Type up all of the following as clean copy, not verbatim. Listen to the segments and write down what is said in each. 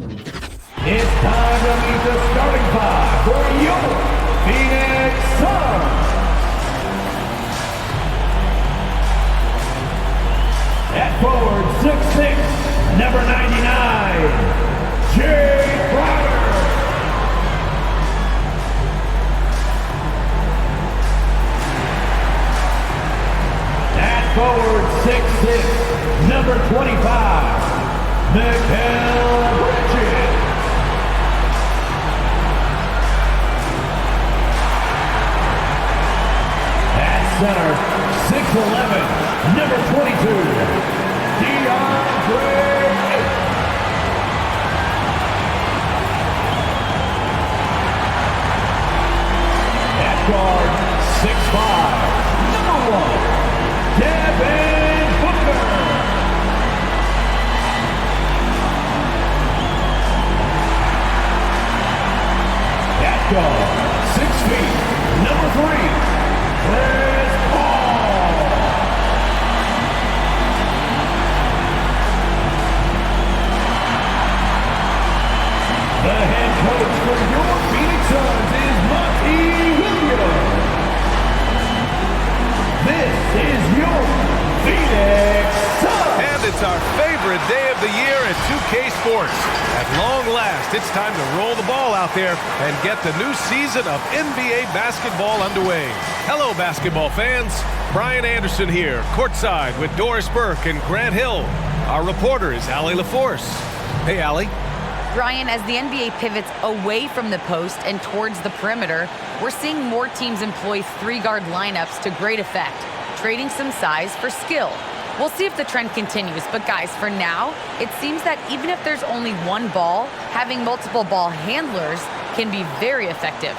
It's time to meet the starting five for your Phoenix Suns. At forward, 6'6", number 99, Jay Crowder. At forward, 6'6", number 25, Mikhail Bridges. At center, 6'11", number 22, at guard, 6'5", number 1, Devin Booker. At guard, 6 feet, number 3, Chris Paul. The head coach for your Phoenix Suns is MyTEAM. This is your Phoenix Suns. And it's our favorite day of the year at 2K Sports. At long last, it's time to roll the ball out there and get the new season of NBA basketball underway. Hello, basketball fans. Brian Anderson here, courtside with Doris Burke and Grant Hill. Our reporter is Allie LaForce. Hey, Allie. Brian, as the NBA pivots away from the post and towards the perimeter, we're seeing more teams employ three-guard lineups to great effect, trading some size for skill. We'll see if the trend continues, but guys, for now, it seems that even if there's only one ball, having multiple ball handlers can be very effective.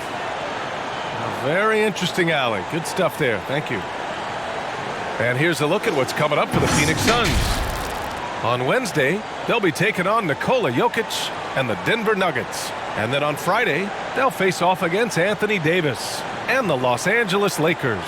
Very interesting, Allie. Good stuff there. Thank you. And here's a look at what's coming up for the Phoenix Suns. On Wednesday, they'll be taking on Nikola Jokic and the Denver Nuggets. And then on Friday, they'll face off against Anthony Davis and the Los Angeles Lakers.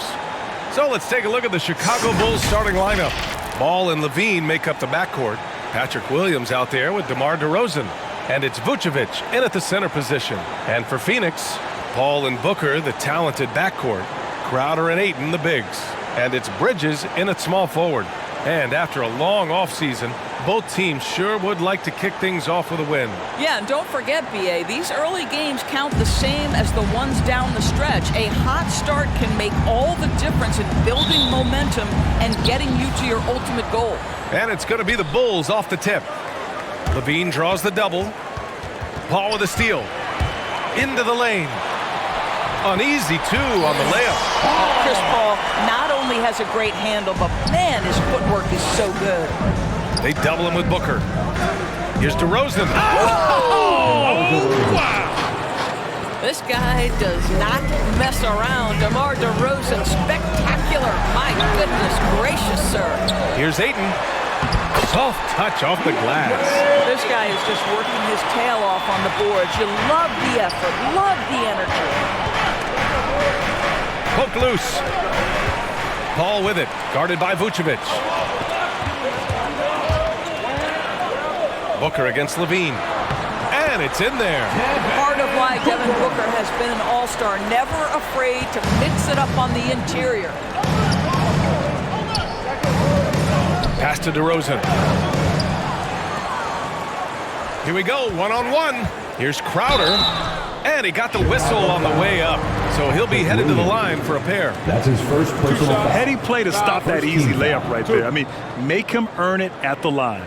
So let's take a look at the Chicago Bulls starting lineup. Ball and Levine make up the backcourt. Patrick Williams out there with DeMar DeRozan. And it's Vucevic in at the center position. And for Phoenix, Paul and Booker, the talented backcourt. Crowder and Ayton, the bigs. And it's Bridges in at small forward. And after a long offseason, both teams sure would like to kick things off with a win. Yeah, and don't forget, B.A., these early games count the same as the ones down the stretch. A hot start can make all the difference in building momentum and getting you to your ultimate goal. And it's going to be the Bulls off the tip. Levine draws the double. Paul with a steal. Into the lane. Uneasy, too, on the layup. Chris Paul not only has a great handle, but, man, his footwork is so good. They double him with Booker. Here's DeRozan. Oh, wow. This guy does not mess around. DeMar DeRozan, spectacular. My goodness gracious, sir. Here's Ayton. Soft touch off the glass. This guy is just working his tail off on the boards. You love the effort, love the energy. Poke loose. Paul with it, guarded by Vucevic. Booker against Levine. And it's in there. Part of why Devin Booker has been an all-star, never afraid to mix it up on the interior. Pass to DeRozan. Here we go, one-on-one. Here's Crowder. And he got the whistle on the way up. So he'll be headed to the line for a pair. That's his first personal foul. Heady play to stop that easy layup right there. I mean, make him earn it at the line.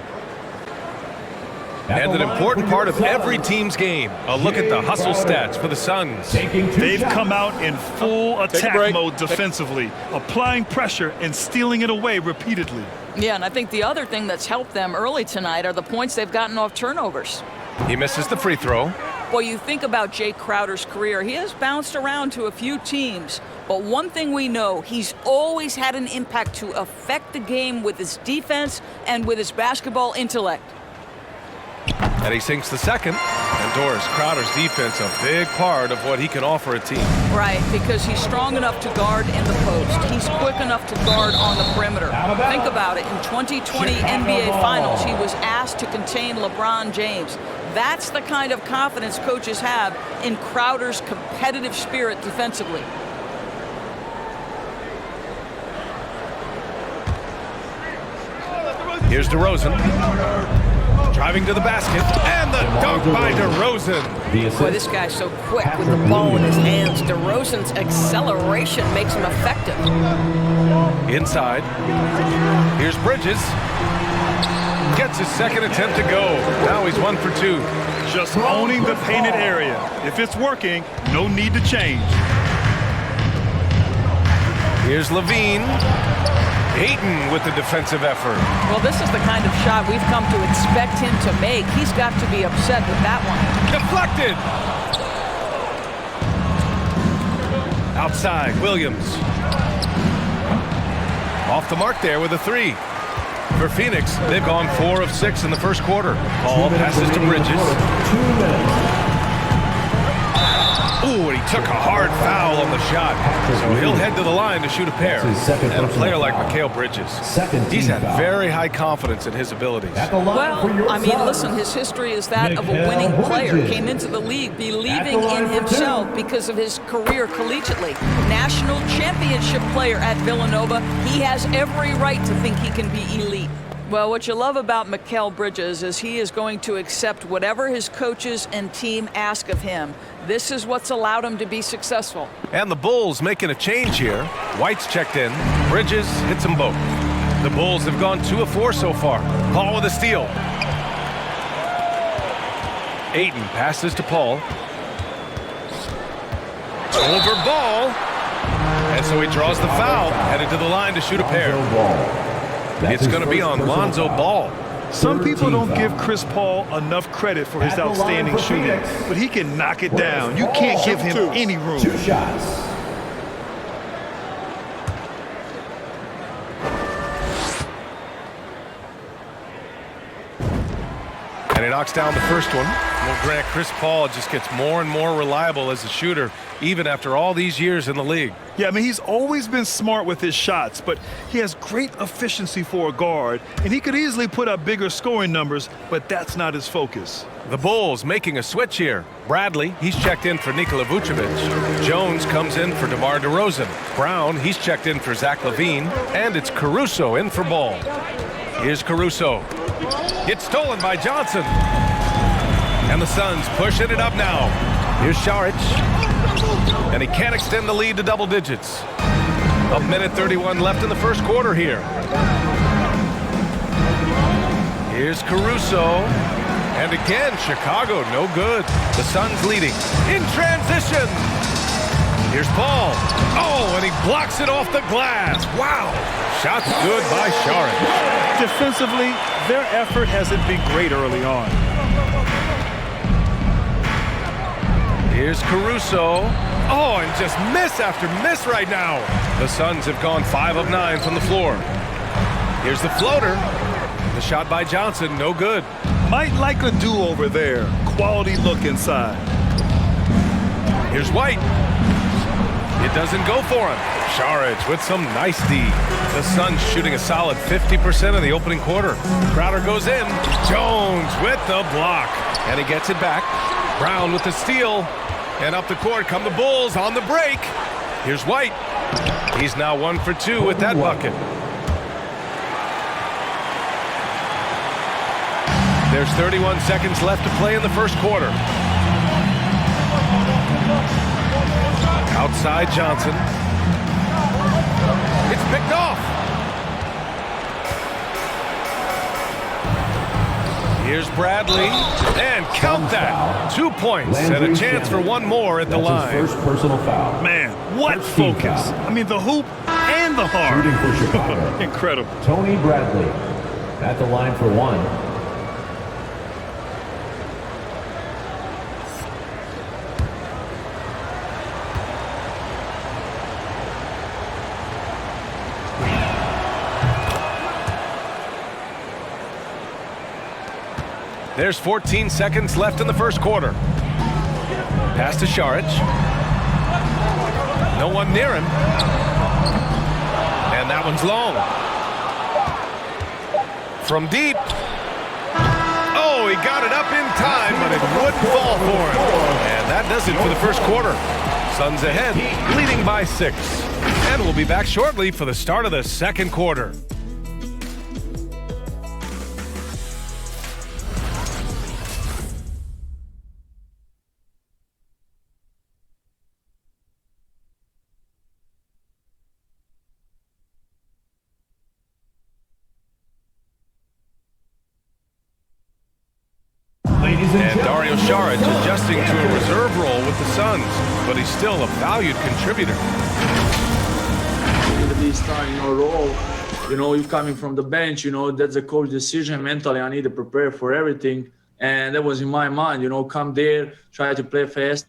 And an important part of every team's game, a look at the hustle stats for the Suns. They've come out in full attack mode defensively, applying pressure and stealing it away repeatedly. Yeah, and I think the other thing that's helped them early tonight are the points they've gotten off turnovers. He misses the free throw. Well, you think about Jay Crowder's career, he has bounced around to a few teams. But one thing we know, he's always had an impact to affect the game with his defense and with his basketball intellect. And he sinks the second. And Doris, Crowder's defense, a big part of what he can offer a team. Right, because he's strong enough to guard in the post. He's quick enough to guard on the perimeter. Think about it. In 2020 NBA Finals, he was asked to contain LeBron James. That's the kind of confidence coaches have in Crowder's competitive spirit defensively. Here's DeRozan. Driving to the basket, and the dunk by DeRozan. Boy, this guy's so quick with the ball in his hands. DeRozan's acceleration makes him effective. Inside. Here's Bridges. Gets his second attempt to go. Now he's 1 for 2. Just owning the painted area. If it's working, no need to change. Here's Levine. Ayton with the defensive effort. Well, this is the kind of shot we've come to expect him to make. He's got to be upset with that one. Deflected. Outside, Williams. Off the mark there with a 3. For Phoenix, they've gone 4 of 6 in the first quarter. Ball passes to Bridges. Ooh, and he took a hard foul on the shot. So he'll head to the line to shoot a pair. And a player like Mikhail Bridges, he's had very high confidence in his abilities. Well, I mean, listen, his history is that of a winning player. Came into the league believing in himself because of his career collegiately. National championship player at Villanova. He has every right to think he can be elite. Well, what you love about Mikhail Bridges is he is going to accept whatever his coaches and team ask of him. This is what's allowed him to be successful. And the Bulls making a change here. White's checked in. Bridges hits them both. The Bulls have gone 2 of 4 so far. Paul with a steal. Ayton passes to Paul. Over ball. And so he draws the foul. Headed to the line to shoot a pair. It's going to be on Lonzo Ball. Some people don't give Chris Paul enough credit for his outstanding shooting, but he can knock it down. You can't give him any room. 2 shots. And he knocks down the first one. Well, Grant, Chris Paul just gets more and more reliable as a shooter, even after all these years in the league. Yeah, I mean, he's always been smart with his shots, but he has great efficiency for a guard, and he could easily put up bigger scoring numbers, but that's not his focus. The Bulls making a switch here. Bradley, he's checked in for Nikola Vucevic. Jones comes in for DeMar DeRozan. Brown, he's checked in for Zach LaVine. And it's Caruso in for Ball. Here's Caruso. It's stolen by Johnson. And the Suns pushing it up now. Here's Saric. And he can't extend the lead to double digits. A minute 31 left in the first quarter here. Here's Caruso. And again, Chicago, no good. The Suns leading in transition. Here's Paul. Oh, and he blocks it off the glass. Wow. Shot's good by Saric. Defensively, their effort hasn't been great early on. Here's Caruso. Oh, and just miss after miss right now. The Suns have gone 5 of 9 from the floor. Here's the floater. The shot by Johnson, no good. Might like a do-over there. Quality look inside. Here's White. It doesn't go for him. Saric with some nice D. The Suns shooting a solid 50% in the opening quarter. Crowder goes in. Jones with the block. And he gets it back. Brown with the steal. And up the court come the Bulls on the break. Here's White. He's now 1 for 2 with that bucket. There's 31 seconds left to play in the first quarter. Outside Johnson. It's picked off. Here's Bradley. And count that. 2 points and a chance for one more at the line. First personal foul. Man, what focus. I mean, the hoop and the heart. Shooting for Chicago. Incredible. Tony Bradley at the line for 1. There's 14 seconds left in the first quarter. Pass to Saric. No one near him. And that one's long. From deep. Oh, he got it up in time, but wouldn't fall for it. And that does it for the first quarter. Suns ahead, leading by 6. And we'll be back shortly for the start of the second quarter. And Dario Saric adjusting to a reserve role with the Suns, but he's still a valued contributor. You're gonna be starting your role. You know, you're coming from the bench. You know, that's a coach decision. Mentally, I need to prepare for everything, and that was in my mind. You know, come there, try to play fast.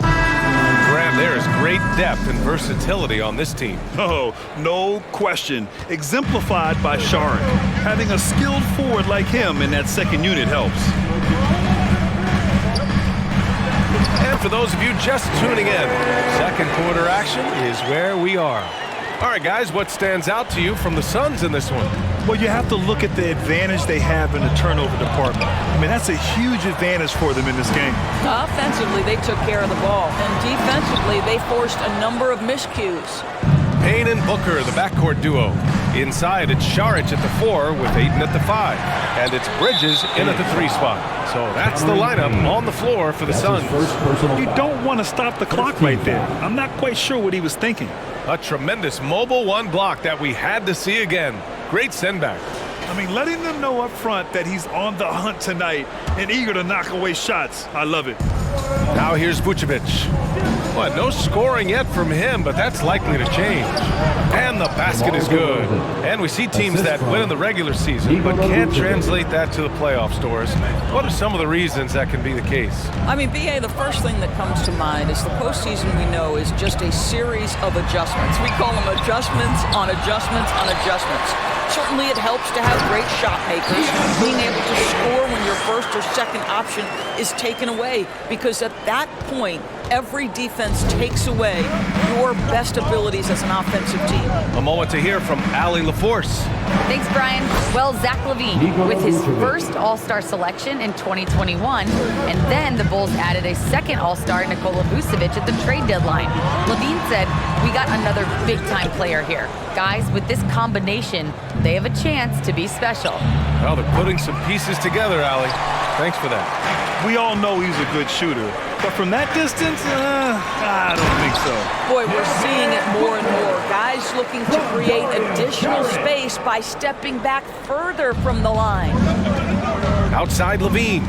Grant, there is great depth and versatility on this team. Oh, no question. Exemplified by Saric. Having a skilled forward like him in that second unit helps. And for those of you just tuning in, second quarter action is where we are. All right, guys, what stands out to you from the Suns in this one? Well, you have to look at the advantage they have in the turnover department. I mean, that's a huge advantage for them in this game. Offensively, they took care of the ball. And defensively, they forced a number of miscues. Payne and Booker, the backcourt duo. Inside, it's Saric at the 4 with Ayton at the 5. And it's Bridges in at the 3 spot. So that's the lineup on the floor for the Suns. You don't want to stop the clock right there. I'm not quite sure what he was thinking. A tremendous mobile 1 block that we had to see again. Great send back. I mean, letting them know up front that he's on the hunt tonight and eager to knock away shots. I love it. Now here's Vucevic. What, no scoring yet from him, but that's likely to change. And the basket is good. And we see teams that win in the regular season, but can't translate that to the playoffs, Doris. What are some of the reasons that can be the case? I mean, BA, the first thing that comes to mind is the postseason, we know, is just a series of adjustments. We call them adjustments on adjustments on adjustments. Certainly it helps to have great shot makers, being able to score when your first or second option is taken away, because at that point, every defense takes away your best abilities as an offensive team. A moment to hear from Allie LaForce. Thanks, Brian. Well, Zach LaVine with his first All-Star selection in 2021, and then the Bulls added a second All-Star, Nikola Vucevic, at the trade deadline. LaVine said, "We got another big-time player here. Guys, with this combination, they have a chance to be special." Well, they're putting some pieces together, Allie. Thanks for that. We all know he's a good shooter, but from that distance, I don't think so. Boy, we're seeing it more and more. Guys looking to create additional space by stepping back further from the line. Outside LaVine.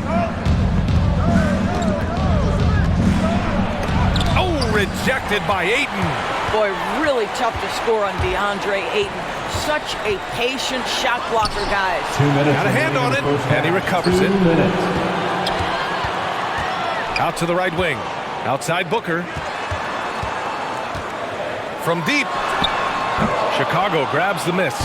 Oh, rejected by Ayton. Boy, really tough to score on DeAndre Ayton. Such a patient shot blocker, guys. 2 minutes. Got a hand on it, and he recovers it. Out to the right wing. Outside Booker. From deep. Chicago grabs the miss.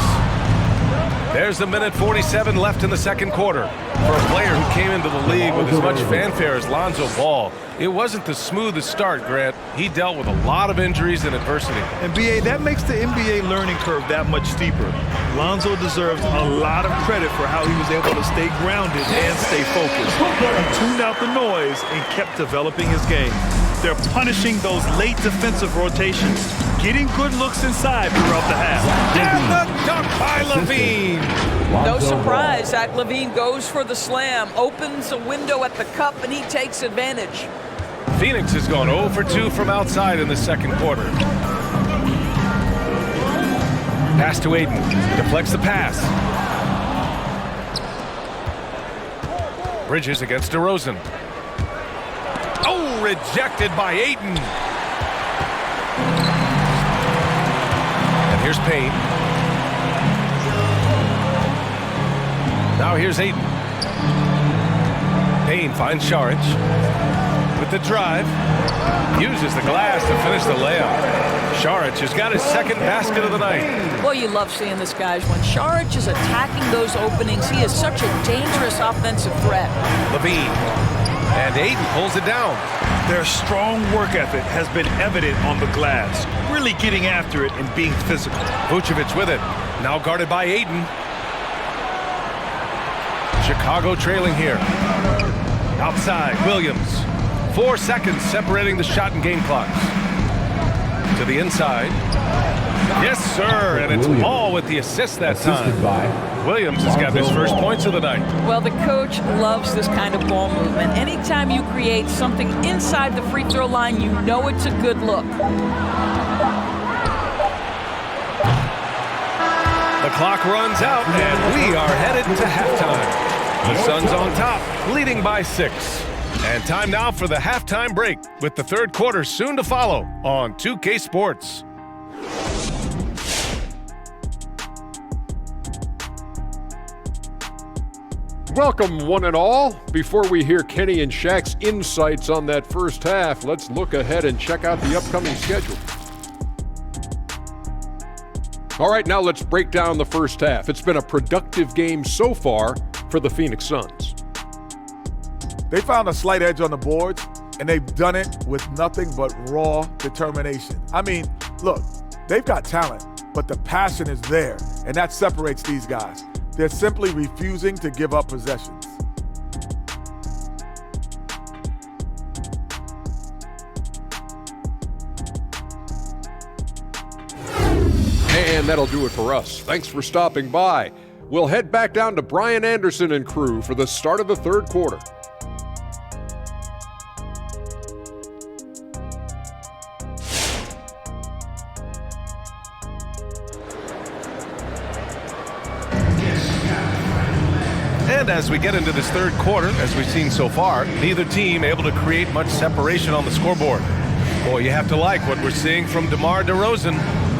There's a minute 47 left in the second quarter. For a player who came into the league with as much fanfare as Lonzo Ball, it wasn't the smoothest start, Grant. He dealt with a lot of injuries and adversity. And BA, that makes the NBA learning curve that much steeper. Lonzo deserves a lot of credit for how he was able to stay grounded and stay focused. He tuned out the noise and kept developing his game. They're punishing those late defensive rotations, getting good looks inside throughout the half. And the dunk by LaVine. No surprise, Zach LaVine goes for the slam, opens a window at the cup, and he takes advantage. Phoenix has gone 0 for 2 from outside in the second quarter. Pass to Ayton. Deflects the pass. Bridges against DeRozan. Oh, rejected by Ayton. And here's Payne. Now here's Ayton. Payne finds Saric with the drive. Uses the glass to finish the layup. Saric has got his second basket of the night. Well, you love seeing this, guys. When Saric is attacking those openings, he is such a dangerous offensive threat. LaVine. And Ayton pulls it down. Their strong work ethic has been evident on the glass, really getting after it and being physical. Vucevic with it. Now guarded by Ayton. Chicago trailing here. inside, Williams. 4 seconds separating the shot and game clocks. To the inside. Yes, sir, and it's Paul with the assist that time. Williams has got his first points of the night. Well, the coach loves this kind of ball movement. Anytime you create something inside the free throw line, you know it's a good look. The clock runs out, and we are headed to halftime. The Suns on top, leading by 6. And time now for the halftime break, with the third quarter soon to follow on 2K Sports. Welcome, one and all. Before we hear Kenny and Shaq's insights on that first half, let's look ahead and check out the upcoming schedule. All right, now let's break down the first half. It's been a productive game so far for the Phoenix Suns. They found a slight edge on the boards, and they've done it with nothing but raw determination. I mean, look, they've got talent, but the passion is there, and that separates these guys. They're simply refusing to give up possessions. And that'll do it for us. Thanks for stopping by. We'll head back down to Brian Anderson and crew for the start of the third quarter. And as we get into this third quarter, as we've seen so far, neither team able to create much separation on the scoreboard. Boy, you have to like what we're seeing from DeMar DeRozan.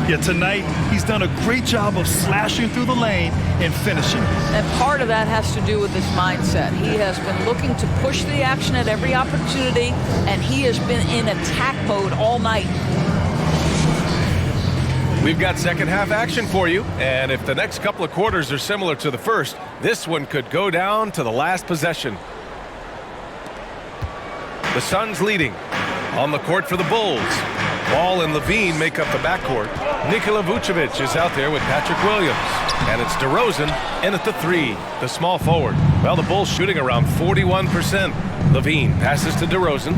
Yeah, tonight he's done a great job of slashing through the lane and finishing. And part of that has to do with his mindset. He has been looking to push the action at every opportunity, and he has been in attack mode all night. We've got second half action for you, and if the next couple of quarters are similar to the first, this one could go down to the last possession. The Suns leading. On the court for the Bulls. Ball and Levine make up the backcourt. Nikola Vucevic is out there with Patrick Williams. And it's DeRozan in at the 3, the small forward. Well, the Bulls shooting around 41%. Levine passes to DeRozan.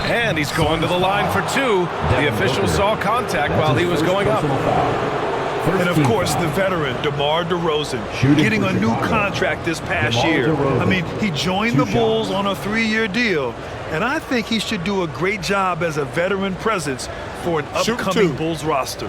And he's going to the line for 2. The official saw contact while he was going up. And of course, the veteran, DeMar DeRozan, getting a new contract this past year. I mean, he joined the Bulls on a 3-year deal, and I think he should do a great job as a veteran presence for an upcoming Bulls roster.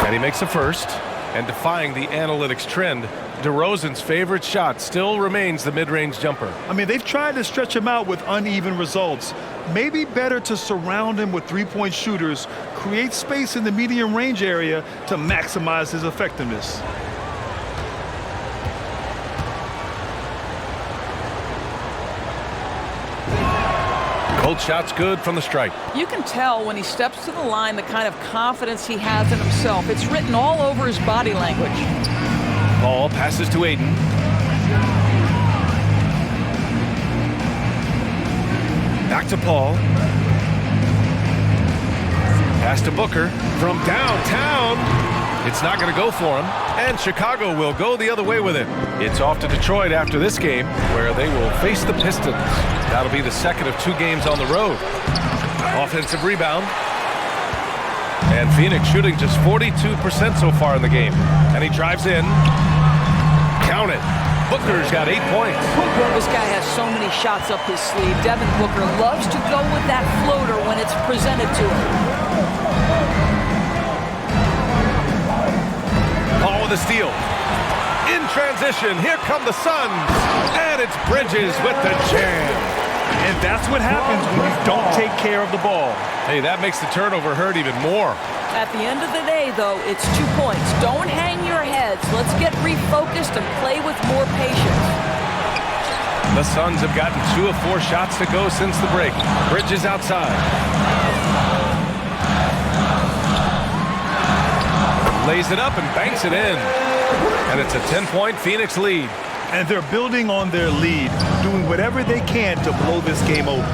And he makes a first. And defying the analytics trend, DeRozan's favorite shot still remains the mid-range jumper. I mean, they've tried to stretch him out with uneven results. Maybe better to surround him with three-point shooters, create space in the medium range area to maximize his effectiveness. Cold shot's good from the stripe. You can tell when he steps to the line the kind of confidence he has in himself. It's written all over his body language. Ball passes to Aiden. Back to Paul. Pass to Booker from downtown. It's not going to go for him, and Chicago will go the other way with it. It's off to Detroit after this game, where they will face the Pistons. That'll be the second of 2 games on the road. Offensive rebound. And Phoenix shooting just 42% so far in the game. And he drives in. Count it. Booker's got 8 points. This guy has so many shots up his sleeve. Devin Booker loves to go with that floater when it's presented to him. Paul with a steal. In transition, here come the Suns. And it's Bridges with the jam. And that's what happens when you don't take care of the ball. Hey, that makes the turnover hurt even more. At the end of the day, though, it's 2 points. Don't hang your heads. Let's get refocused and play with more patience. The Suns have gotten 2 of 4 shots to go since the break. Bridges outside. Lays it up and banks it in. And it's a 10-point Phoenix lead. And they're building on their lead, doing whatever they can to blow this game open.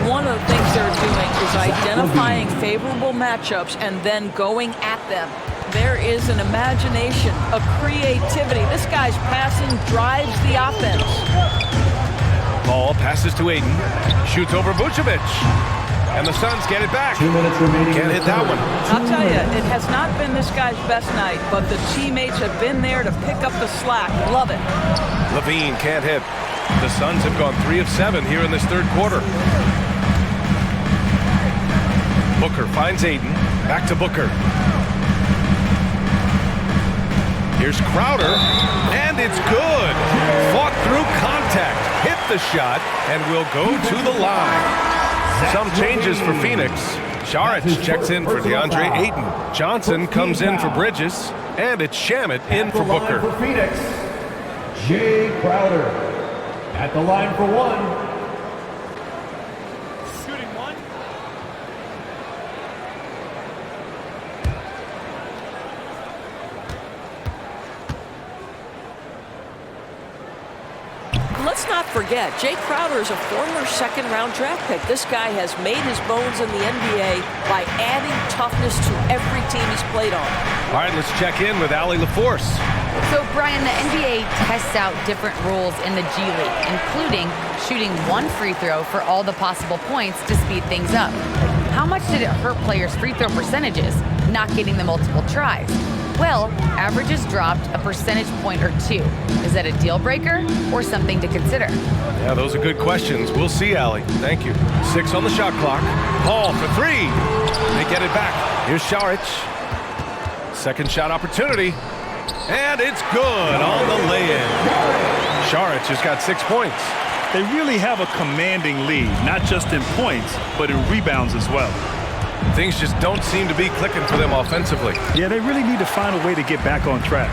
One of the things they're doing is identifying favorable matchups and then going at them. There is an imagination, a creativity. This guy's passing drives the offense. Ball passes to Aiden. Shoots over Vucevic. And the Suns get it back. 2 minutes remaining. Can't hit that one. I'll tell you, it has not been this guy's best night, but the teammates have been there to pick up the slack. Love it. Levine can't hit. The Suns have gone 3 of 7 here in this third quarter. Booker finds Aiden. Back to Booker. Here's Crowder, and it's good. Fought through contact, hit the shot, and will go to the line. Some changes for Phoenix. Saric checks in for DeAndre Ayton. Johnson comes in for Bridges, and it's Shamet in for Booker. For Phoenix, Jay Crowder at the line for one. Shooting one. Let's not forget, Jay Crowder is a former second-round draft pick. This guy has made his bones in the NBA by adding toughness to every team he's played on. All right, let's check in with Allie LaForce. So, Brian, the NBA tests out different rules in the G League, including shooting one free throw for all the possible points to speed things up. How much did it hurt players' free throw percentages, not getting the multiple tries? Well, averages dropped a percentage point or 2. Is that a deal breaker or something to consider? Yeah, those are good questions. We'll see, Allie. Thank you. 6 on the shot clock. Paul for 3. They get it back. Here's Saric. Second shot opportunity. And it's good on the lay-in. Saric has got 6 points. They really have a commanding lead, not just in points, but in rebounds as well. Things just don't seem to be clicking for them offensively. Yeah, they really need to find a way to get back on track.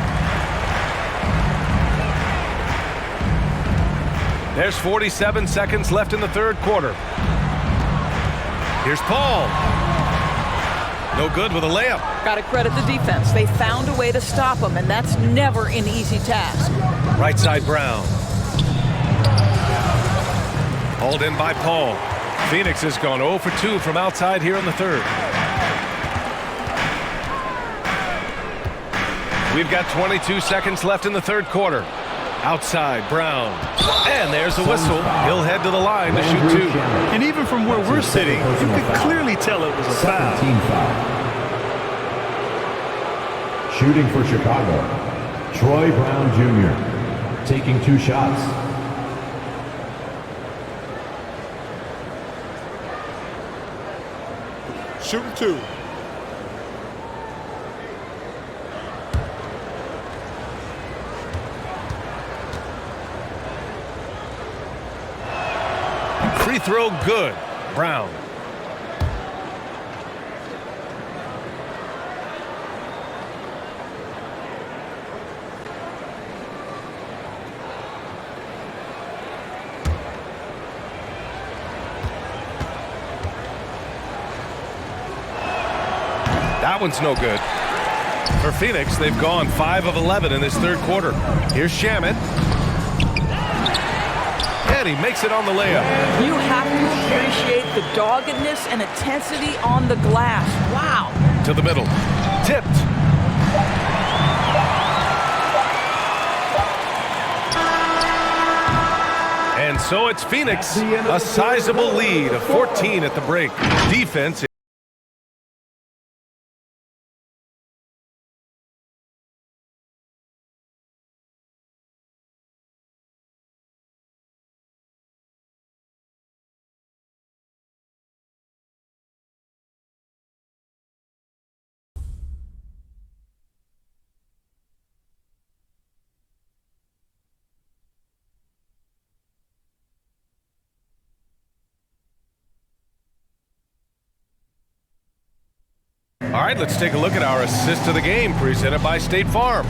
There's 47 seconds left in the third quarter. Here's Paul. No good with a layup. Got to credit the defense. They found a way to stop him, and that's never an easy task. Right side Brown. Hauled in by Paul. Phoenix has gone 0 for 2 from outside here in the third. We've got 22 seconds left in the third quarter. Outside, Brown. And there's a whistle. He'll head to the line to shoot 2. And even from where we're sitting, you could clearly tell it was a foul. Team foul. Shooting for Chicago, Troy Brown Jr. taking 2 shots. Shooting 2. Free throw good. Brown. That one's no good. For Phoenix, they've gone 5 of 11 in this third quarter. Here's Shamet. And he makes it on the layup. You have to appreciate the doggedness and intensity on the glass. Wow. To the middle. Tipped. And so it's Phoenix, a sizable lead of 14 at the break. Defense. All right, let's take a look at our assist of the game presented by State Farm.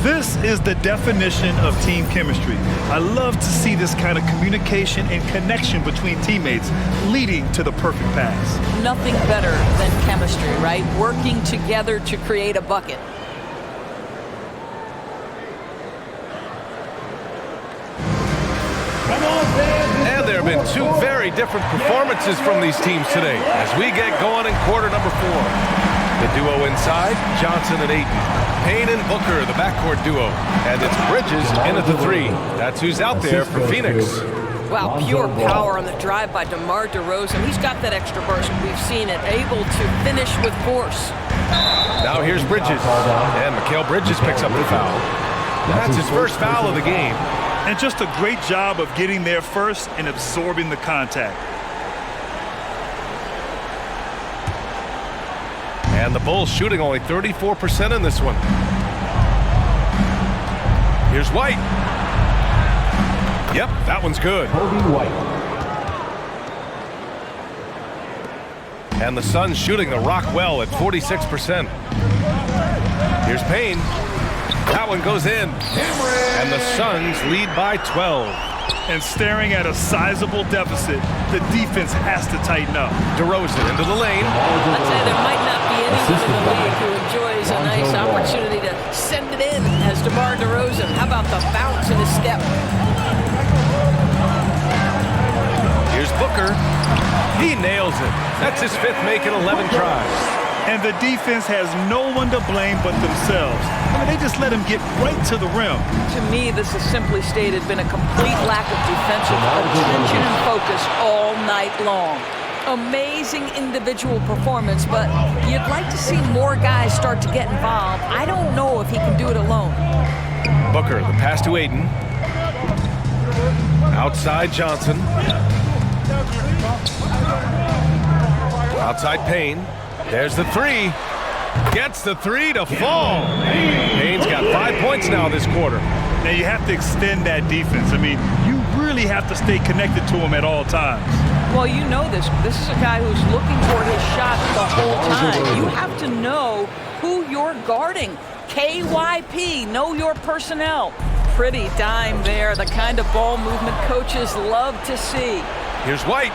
This is the definition of team chemistry. I love to see this kind of communication and connection between teammates leading to the perfect pass. Nothing better than chemistry, right? Working together to create a bucket. Two very different performances from these teams today as we get going in quarter number 4. The duo inside, Johnson and Ayton. Payne and Booker, the backcourt duo. And it's Bridges in at the 3. That's who's out there for Phoenix. Wow, pure power on the drive by DeMar DeRozan. He's got that extra burst. We've seen it, able to finish with force. Now here's Bridges. And Mikhail Bridges picks up the foul. That's his first foul of the game. And just a great job of getting there first and absorbing the contact. And the Bulls shooting only 34% in this one. Here's White. Yep, that one's good. And the Suns shooting the rock well at 46%. Here's Payne. That one goes in. And the Suns lead by 12. And staring at a sizable deficit, the defense has to tighten up. DeRozan into the lane. I'd say there might not be anyone in the league who enjoys a nice opportunity to send it in as DeMar DeRozan. How about the bounce in his step? Here's Booker. He nails it. That's his 5th make in 11 tries. And the defense has no one to blame but themselves. I mean, they just let him get right to the rim. To me, this has simply stated been a complete lack of defensive attention and focus all night long. Amazing individual performance, but you'd like to see more guys start to get involved. I don't know if he can do it alone. Booker, the pass to Ayton. Outside Johnson. Outside Payne. There's the 3. Gets the 3 to fall. Payne's got 5 points now this quarter. Now you have to extend that defense. I mean, you really have to stay connected to him at all times. Well, you know this. This is a guy who's looking for his shot the whole time. You have to know who you're guarding. KYP, know your personnel. Pretty dime there, the kind of ball movement coaches love to see. Here's White.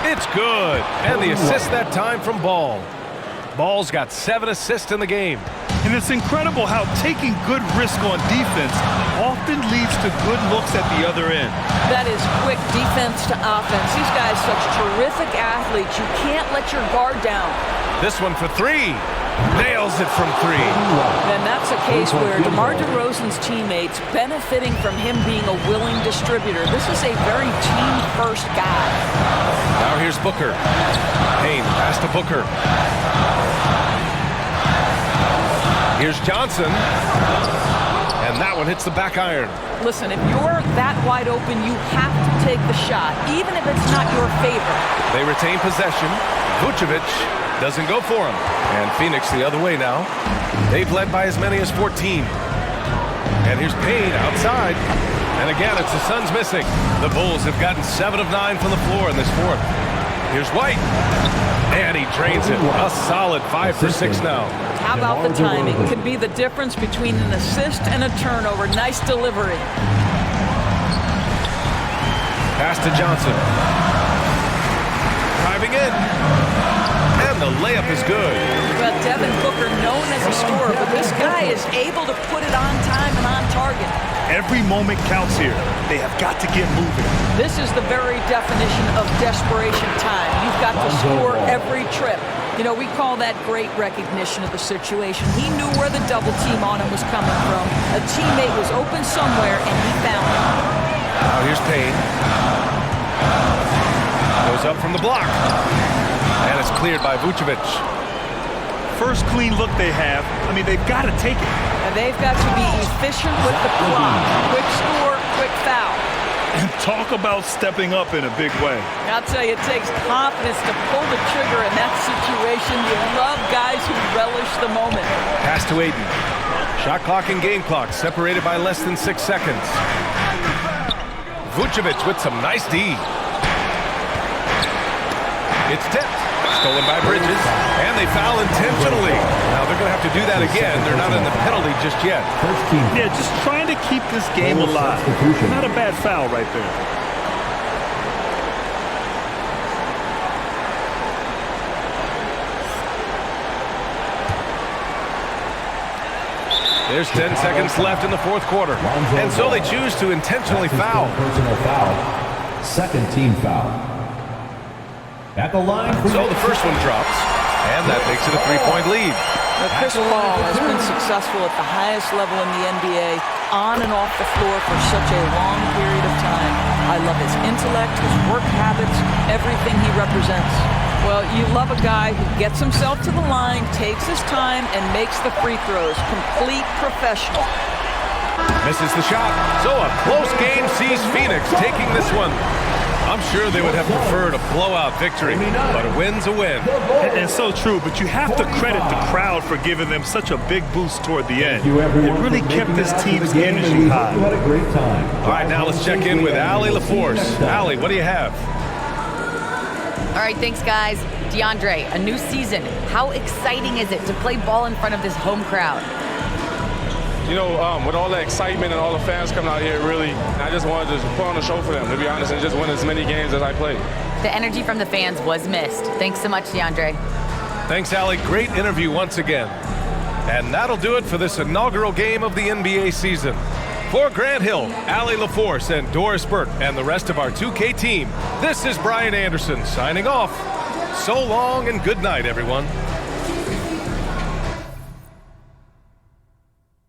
It's good. And the assist that time from Ball. Ball's got 7 assists in the game. And it's incredible how taking good risk on defense often leads to good looks at the other end. That is quick defense to offense. These guys such terrific athletes. You can't let your guard down. This one for 3. Nails it from 3. And that's a case where DeMar DeRozan's teammates benefiting from him being a willing distributor. This is a very team-first guy. Now here's Booker. Payne pass to Booker. Here's Johnson. And that one hits the back iron. Listen, if you're that wide open, you have to take the shot, even if it's not your favorite. They retain possession. Vucevic doesn't go for him. And Phoenix the other way now. They've led by as many as 14. And here's Payne outside. And again, it's the Suns missing. The Bulls have gotten 7 of 9 from the floor in this 4th. Here's White. And he drains it. A solid 5 for 6 now. How about the timing? Could be the difference between an assist and a turnover. Nice delivery. Pass to Johnson. Driving in. And the layup is good. Well, Devin Booker known as a scorer, but this guy is able to put it on time and on target. Every moment counts here. They have got to get moving. This is the very definition of desperation time. You've got to score every trip. You know, we call that great recognition of the situation. He knew where the double team on him was coming from. A teammate was open somewhere, and he found it. Now here's Payne. Goes up from the block. And it's cleared by Vucevic. First clean look they have. I mean, they've got to take it. And they've got to be efficient with the clock. Quick score, quick foul. And talk about stepping up in a big way. I'll tell you, it takes confidence to pull the trigger in that situation. You love guys who relish the moment. Pass to Ayton. Shot clock and game clock separated by less than 6 seconds. Vucevic with some nice D. It's tipped. Stolen by Bridges. And they foul intentionally. Now they're going to have to do that again. They're not in the penalty just yet. Yeah, just trying to keep this game alive. Not a bad foul right there. There's 10 seconds left in the 4th quarter. And so they choose to intentionally foul. Second team foul. At the line. So the first one drops, and that makes it a 3-point lead. Now, Chris Paul has been successful at the highest level in the NBA, on and off the floor for such a long period of time. I love his intellect, his work habits, everything he represents. Well, you love a guy who gets himself to the line, takes his time, and makes the free throws. Complete professional. Misses the shot. So a close game sees Phoenix taking this one. I'm sure they would have preferred a blowout victory, but a win's a win. And so true, but you have to credit the crowd for giving them such a big boost toward the end. It really kept this team's energy high. You had a great time. All right, now let's check in with Allie LaForce. Allie, what do you have? All right, thanks, guys. DeAndre, a new season. How exciting is it to play ball in front of this home crowd? You know, with all the excitement and all the fans coming out here, really, I just wanted to put on a show for them, to be honest, and just win as many games as I played. The energy from the fans was missed. Thanks so much, DeAndre. Thanks, Allie. Great interview once again. And that'll do it for this inaugural game of the NBA season. For Grant Hill, Allie LaForce, and Doris Burke, and the rest of our 2K team, this is Brian Anderson signing off. So long and good night, everyone.